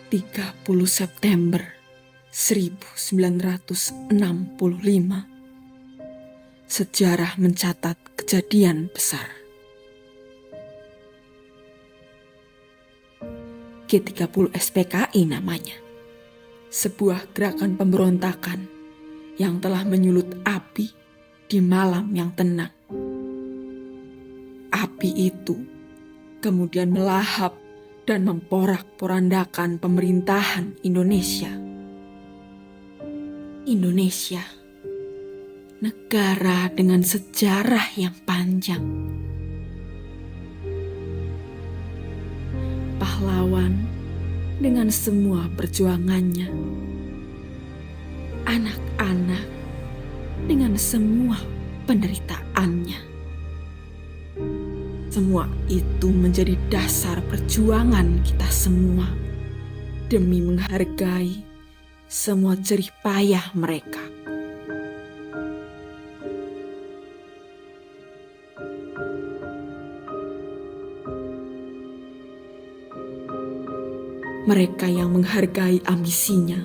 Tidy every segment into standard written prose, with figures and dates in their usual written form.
30 September 1965, sejarah mencatat kejadian besar. G30 SPKI namanya, sebuah gerakan pemberontakan yang telah menyulut api di malam yang tenang. Api itu kemudian melahap dan memporak-porandakan pemerintahan Indonesia. Indonesia, negara dengan sejarah yang panjang. Pahlawan dengan semua perjuangannya. Anak-anak dengan semua penderitaannya. Semua itu menjadi dasar perjuangan kita semua demi menghargai semua jerih payah mereka. Mereka yang menghargai ambisinya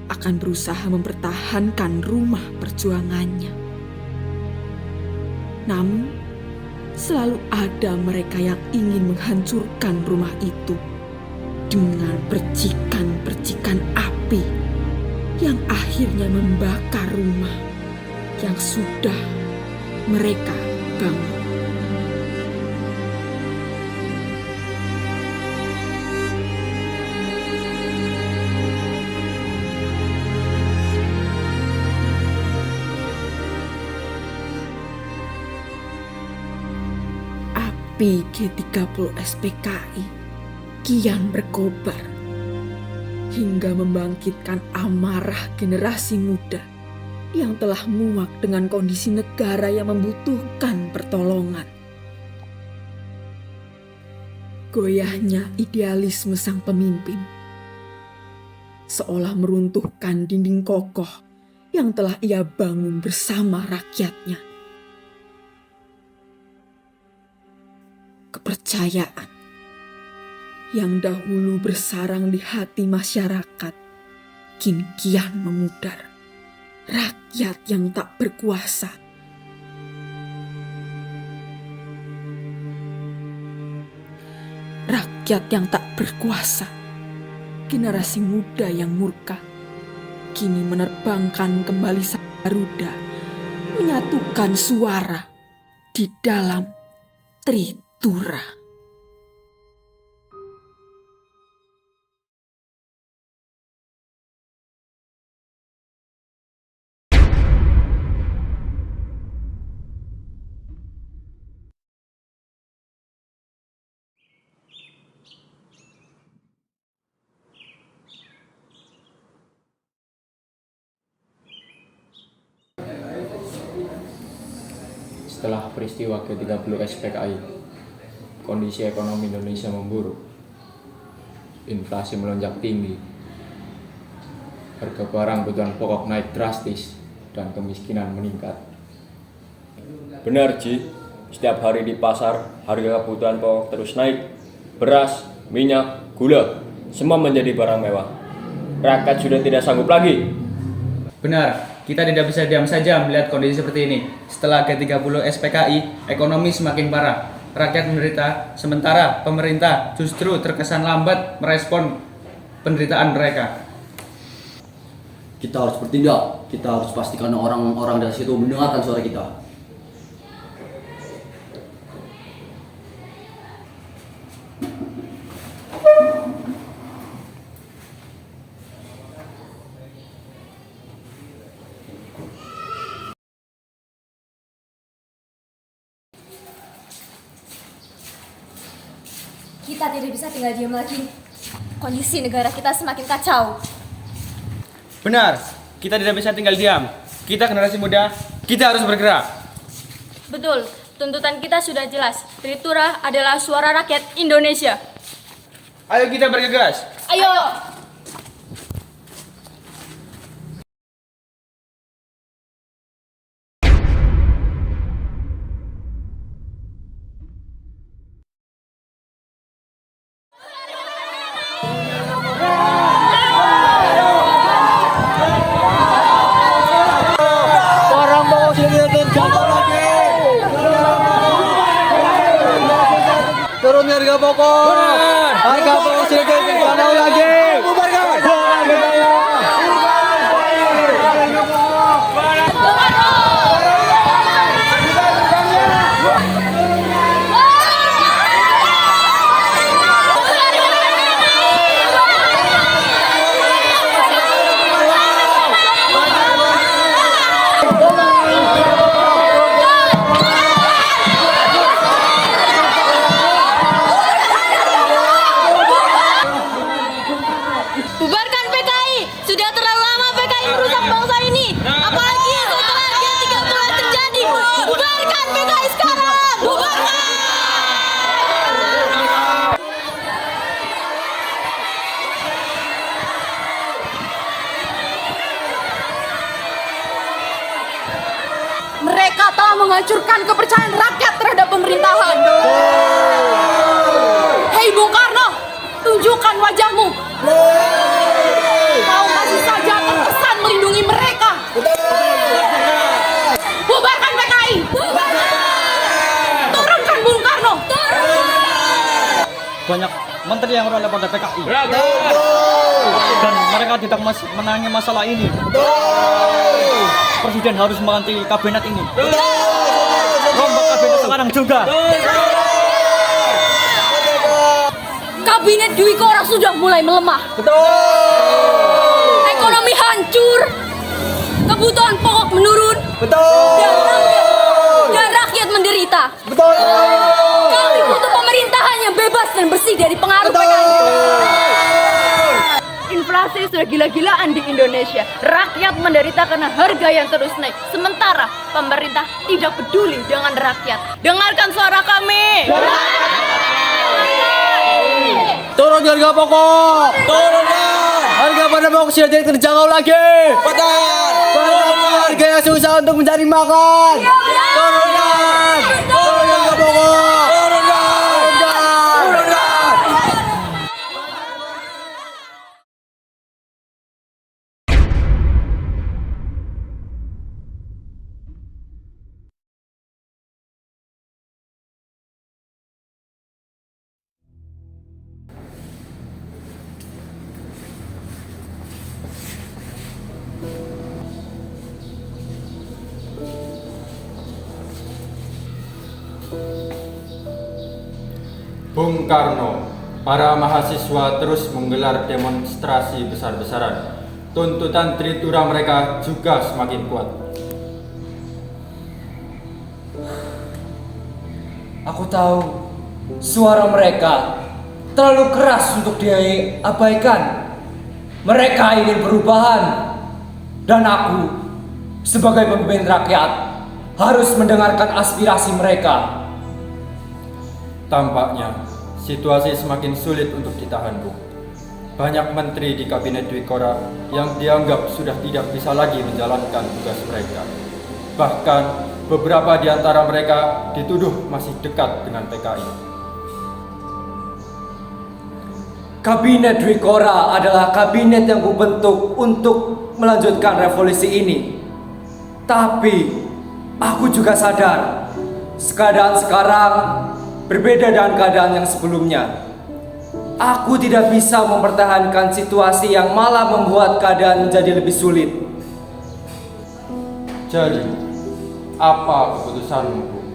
akan berusaha mempertahankan rumah perjuangannya. Namun, selalu ada mereka yang ingin menghancurkan rumah itu dengan percikan-percikan api yang akhirnya membakar rumah yang sudah mereka bangun. Api G30 SPKI kian berkobar hingga membangkitkan amarah generasi muda yang telah muak dengan kondisi negara yang membutuhkan pertolongan. Goyahnya idealisme sang pemimpin seolah meruntuhkan dinding kokoh yang telah ia bangun bersama rakyatnya. Kepercayaan yang dahulu bersarang di hati masyarakat kini kian memudar. Rakyat yang tak berkuasa, generasi muda yang murka kini menerbangkan kembali sang Garuda, menyatukan suara di dalam Tritura. Setelah peristiwa G30 SPKI, kondisi ekonomi Indonesia memburuk. Inflasi melonjak tinggi, harga barang kebutuhan pokok naik drastis, dan kemiskinan meningkat. Benar, Ji. Setiap hari di pasar, harga kebutuhan pokok terus naik. Beras, minyak, gula, semua menjadi barang mewah. Rakyat sudah tidak sanggup lagi. Benar, kita tidak bisa diam saja melihat kondisi seperti ini. Setelah G30 SPKI, ekonomi semakin parah. Rakyat menderita, sementara pemerintah justru terkesan lambat merespon penderitaan mereka. Kita harus bertindak. Kita harus pastikan orang-orang dari situ mendengarkan suara kita. Kita tidak bisa tinggal diam lagi. Kondisi negara kita semakin kacau. Benar, kita tidak bisa tinggal diam. Kita generasi muda, kita harus bergerak. Betul, tuntutan kita sudah jelas. Tritura adalah suara rakyat Indonesia. Ayo kita bergegas. Ayo! Yeah. pokok. Harga pokok sudah tidak lagi. Bubarkan PKI. Sudah terlalu lama PKI merusak bangsa ini. Apalagi setelah G30 terjadi. Bubarkan PKI sekarang. Bubarkan. Mereka telah menghancurkan kepercayaan rakyat terhadap pemerintahan. Hei Bung Karno, tunjukkan wajahmu. Kau masih saja terkesan melindungi mereka. Bubarkan PKI. Turunkan Bung Karno. Banyak menteri yang berada pada PKI. Dan mereka tidak menangani masalah ini. Presiden harus mengganti kabinet ini. Rombak kabinet sekarang juga. Kabinet Dwi Korah sudah mulai melemah. Ekonomi hancur. Kebutuhan pokok menurun. Dan rakyat menderita. Kami butuh pemerintahan yang bebas dan bersih dari pengaruh PKI. Inflasi sudah gila-gilaan di Indonesia. Rakyat menderita karena harga yang terus naik. Sementara pemerintah tidak peduli dengan rakyat. Dengarkan suara kami. Turun harga pokok. Turunkan. Harga pada pokok sudah tidak terjangkau lagi. Betul. Harga yang susah untuk mencari makan. Turunkan. Turun harga pokok. Bung Karno, para mahasiswa terus menggelar demonstrasi besar-besaran. Tuntutan Tritura mereka juga semakin kuat. Aku tahu suara mereka terlalu keras untuk diabaikan. Mereka ingin perubahan. Dan aku sebagai pemimpin rakyat harus mendengarkan aspirasi mereka. Tampaknya situasi semakin sulit untuk ditahan, Bung. Banyak menteri di kabinet Dwi Korah yang dianggap sudah tidak bisa lagi menjalankan tugas mereka. Bahkan beberapa di antara mereka dituduh masih dekat dengan PKI. Kabinet Dwi Korah adalah kabinet yang kubentuk untuk melanjutkan revolusi ini. Tapi aku juga sadar keadaan sekarang berbeda dengan keadaan yang sebelumnya. Aku tidak bisa mempertahankan situasi yang malah membuat keadaan menjadi lebih sulit. Jadi, apa keputusanmu, Bung?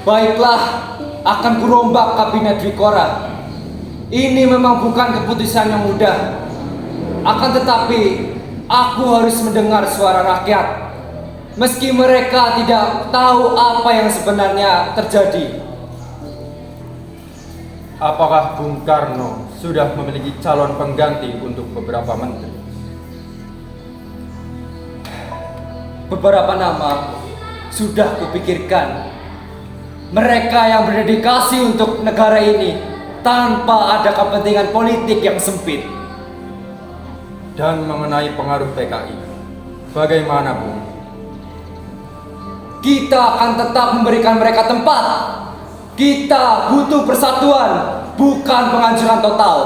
Baiklah, akan kurombak kabinet Dwi Korah. Ini memang bukan keputusan yang mudah. Akan tetapi, aku harus mendengar suara rakyat. Meski mereka tidak tahu apa yang sebenarnya terjadi. Apakah Bung Karno sudah memiliki calon pengganti untuk beberapa menteri? Beberapa nama sudah kupikirkan. Mereka yang berdedikasi untuk negara ini tanpa ada kepentingan politik yang sempit. Dan mengenai pengaruh PKI, bagaimana, Bung? Kita akan tetap memberikan mereka tempat. Kita butuh persatuan, bukan penghancuran total.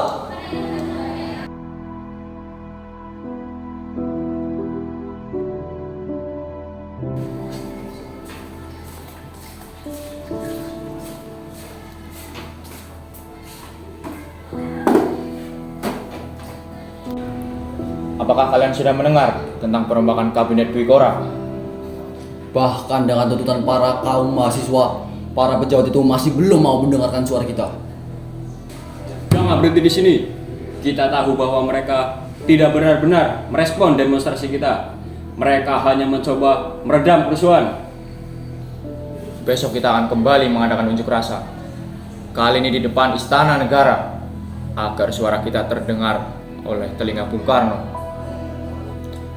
apakah kalian sudah mendengar tentang perombakan Kabinet Dwi Kora? Bahkan dengan tuntutan para kaum mahasiswa, para pejabat itu masih belum mau mendengarkan suara kita. Jangan berhenti di sini. Kita tahu bahwa mereka tidak benar-benar merespon demonstrasi kita. Mereka hanya mencoba meredam kerusuhan. Besok kita akan kembali mengadakan unjuk rasa. Kali ini di depan Istana Negara, agar suara kita terdengar oleh telinga Bung Karno.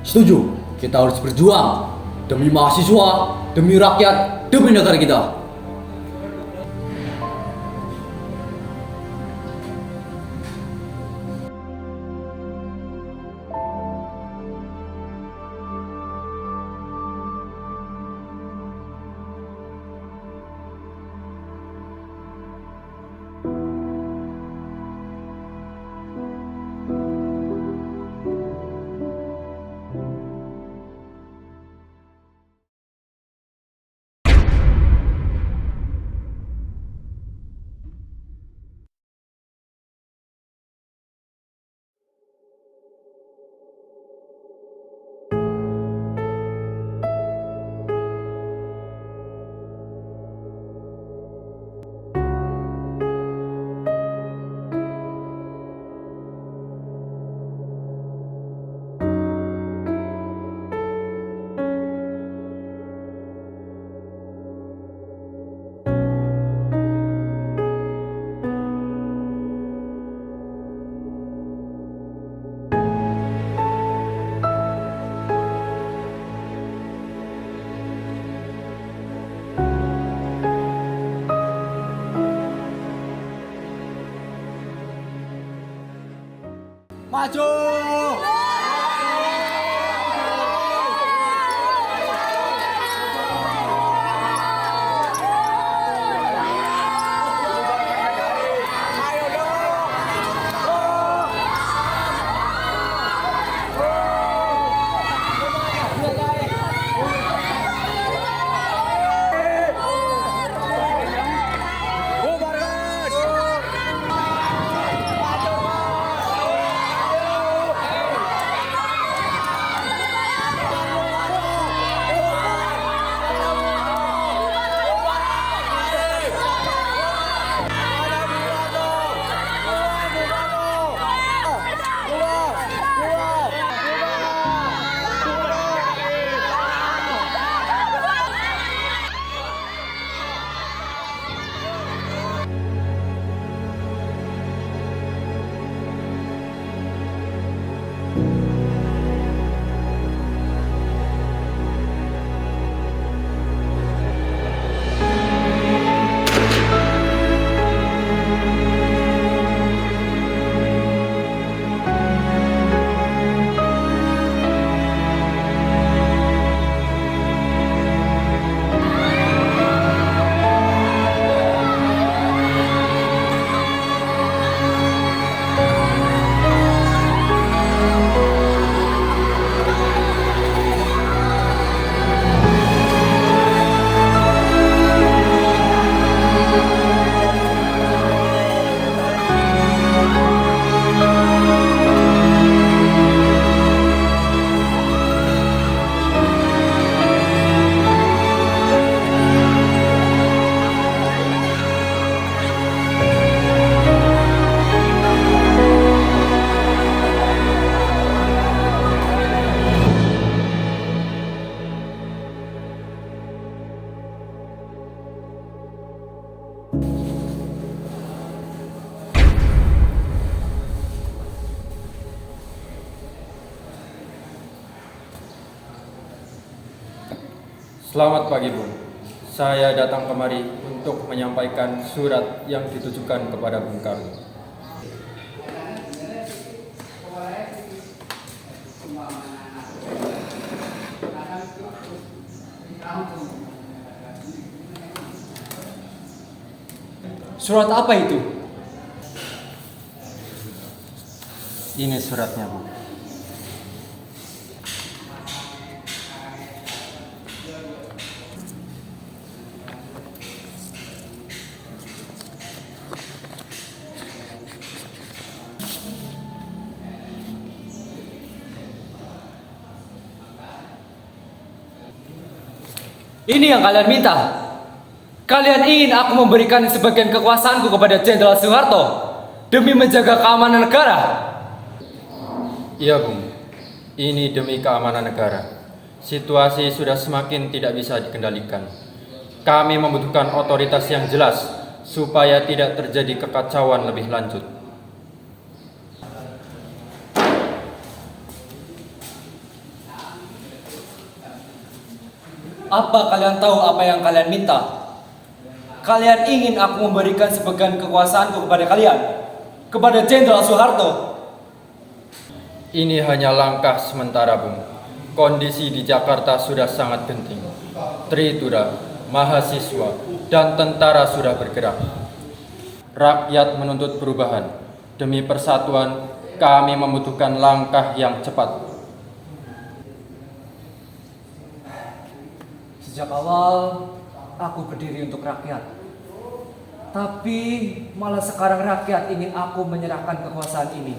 Setuju, kita harus berjuang demi mahasiswa, demi rakyat, demi negara kita. Selamat pagi, Bung. Saya datang kemari untuk menyampaikan surat yang ditujukan kepada Bung Karno. Surat apa itu? Ini suratnya, Bu. Ini yang kalian minta. Kalian ingin aku memberikan sebagian kekuasaanku kepada Jenderal Soeharto demi menjaga keamanan negara? Iya, Bung. Ini demi keamanan negara. Situasi sudah semakin tidak bisa dikendalikan. Kami membutuhkan otoritas yang jelas supaya tidak terjadi kekacauan lebih lanjut. Apa kalian tahu apa yang kalian minta? Kalian ingin aku memberikan sebagian kekuasaanku kepada kalian? Kepada Jenderal Soeharto? Ini hanya langkah sementara, Bung. Kondisi di Jakarta sudah sangat genting. Tritura, mahasiswa, dan tentara sudah bergerak. Rakyat menuntut perubahan. Demi persatuan, kami membutuhkan langkah yang cepat. Sejak awal, aku berdiri untuk rakyat. Tapi malah sekarang rakyat ingin aku menyerahkan kekuasaan ini.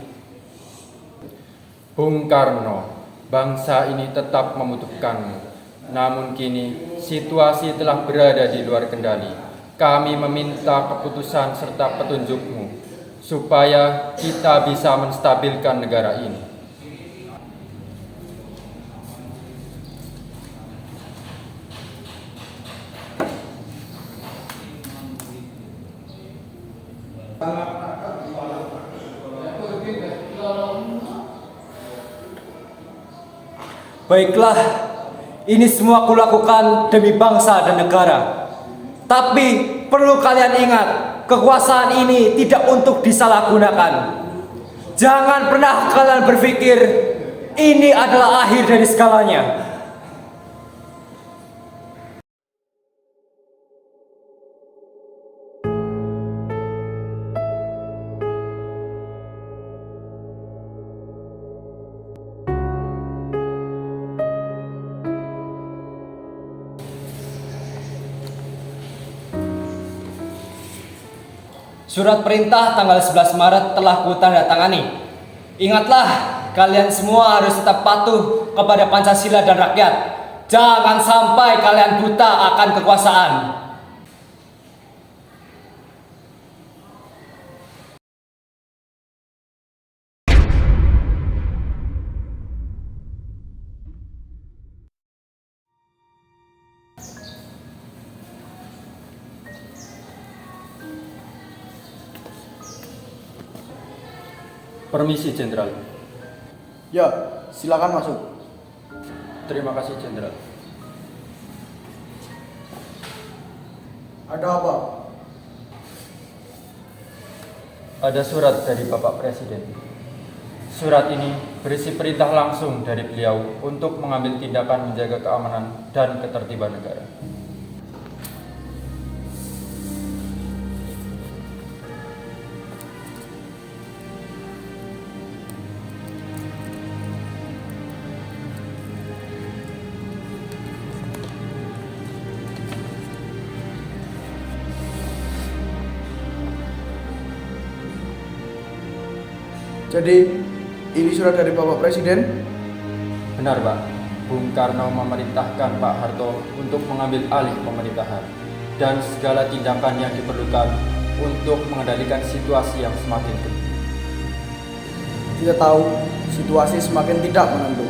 Bung Karno, bangsa ini tetap membutuhkanmu. Namun kini situasi telah berada di luar kendali. Kami meminta keputusan serta petunjukmu supaya kita bisa menstabilkan negara ini. Baiklah, ini semua kulakukan demi bangsa dan negara. Tapi perlu kalian ingat, kekuasaan ini tidak untuk disalahgunakan. Jangan pernah kalian berpikir ini adalah akhir dari segalanya. Surat perintah tanggal 11 Maret telah kutandatangani. Ingatlah, kalian semua harus tetap patuh kepada Pancasila dan rakyat. Jangan sampai kalian buta akan kekuasaan. Permisi, Jenderal. Ya, silakan masuk. Terima kasih, Jenderal. Ada apa? Ada surat dari Bapak Presiden. Surat ini berisi perintah langsung dari beliau untuk mengambil tindakan menjaga keamanan dan ketertiban negara. Jadi, ini surat dari Bapak Presiden? Benar, Pak. Bung Karno memerintahkan Pak Harto untuk mengambil alih pemerintahan dan segala tindakan yang diperlukan untuk mengendalikan situasi yang semakin genting. Kita tahu situasi semakin tidak menentu.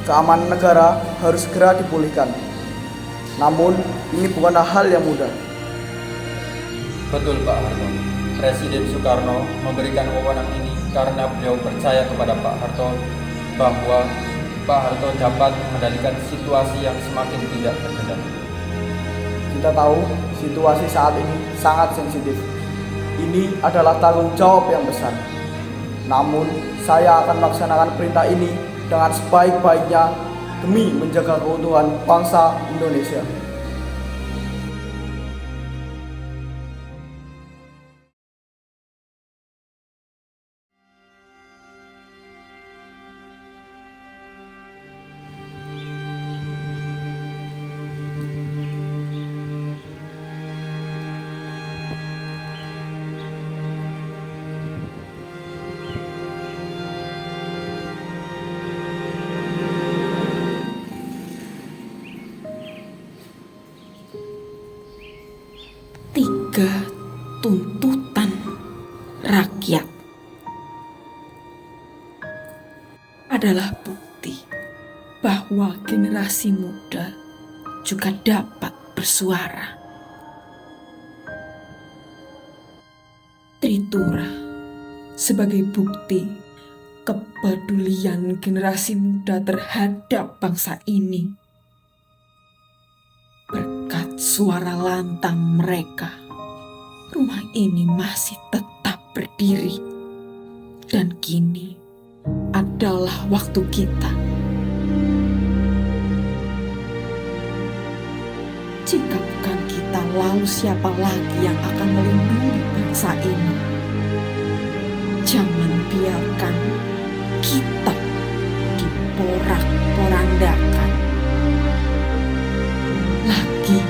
Keamanan negara harus segera dipulihkan. Namun, ini bukanlah hal yang mudah. Betul, Pak Harto. Presiden Soekarno memberikan wewenang ini karena beliau percaya kepada Pak Harto bahwa Pak Harto dapat mengendalikan situasi yang semakin tidak terkendali. Kita tahu situasi saat ini sangat sensitif. Ini adalah tanggung jawab yang besar. Namun, saya akan melaksanakan perintah ini dengan sebaik-baiknya demi menjaga keutuhan bangsa Indonesia. adalah bukti bahwa generasi muda juga dapat bersuara. Tritura sebagai bukti kepedulian generasi muda terhadap bangsa ini. Berkat suara lantang mereka, rumah ini masih tetap berdiri. Dan kini adalah waktu kita. Jika bukan kita, lalu siapa lagi yang akan melindungi bangsa ini? Jangan biarkan kita diporak-porandakan lagi.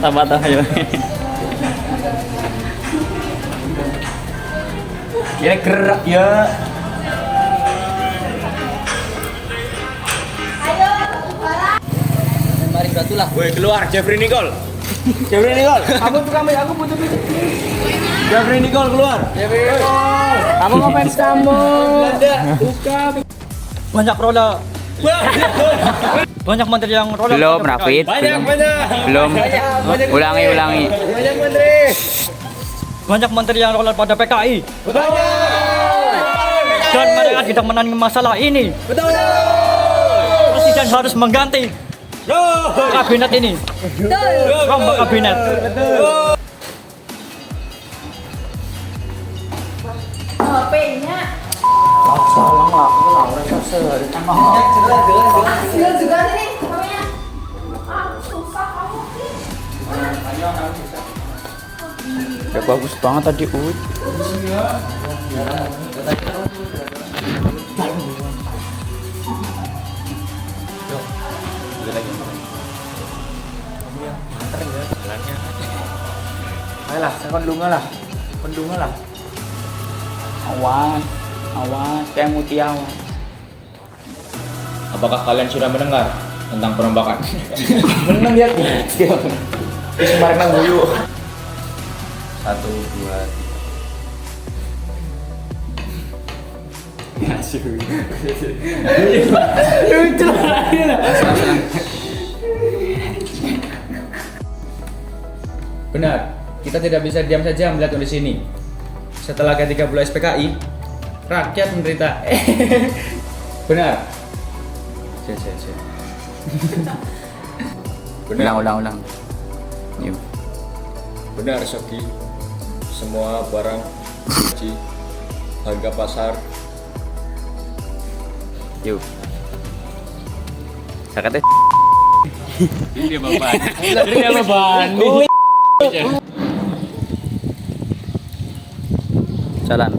Patah-patah ayo. Ya gerak ya. Mari beratulah. Woi keluar Jeffrey Nicole. Jeffrey Nicole. Kamu tuh kami, aku butuh duit. Jeffrey Nicole keluar. Jeffrey Nicole. Kamu ngefans kamu. Buka. Banyak roda. Banyak menteri yang roda. Belum Rafid. Banyak. Belum. Ulangi. Banyak menteri. Banyak menteri yang roda pada PKI. Betul. Dan mereka tidak menangani masalah ini. Betul. Presiden harus mengganti kabinet ini. Rombak kabinet. HP-nya. Jelas juga nih namanya. Susah kamu sih. Udah bagus banget tadi, Ut. Ayolah, saya kondungan lah. Awas, kayak mutiawan. Apakah kalian sudah mendengar tentang perombakan? Menang ya. Kemarin nang guyu. 1, 2, 3. Lucu lah. Benar, kita tidak bisa diam saja melihat kondisi ini. Setelah G30 SPKI, rakyat menderita. Benar. Ulang. Yuk. Benar, Sogi. Semua barang harga pasar. Yuk. Sakatnya. Ini beban. Jalan.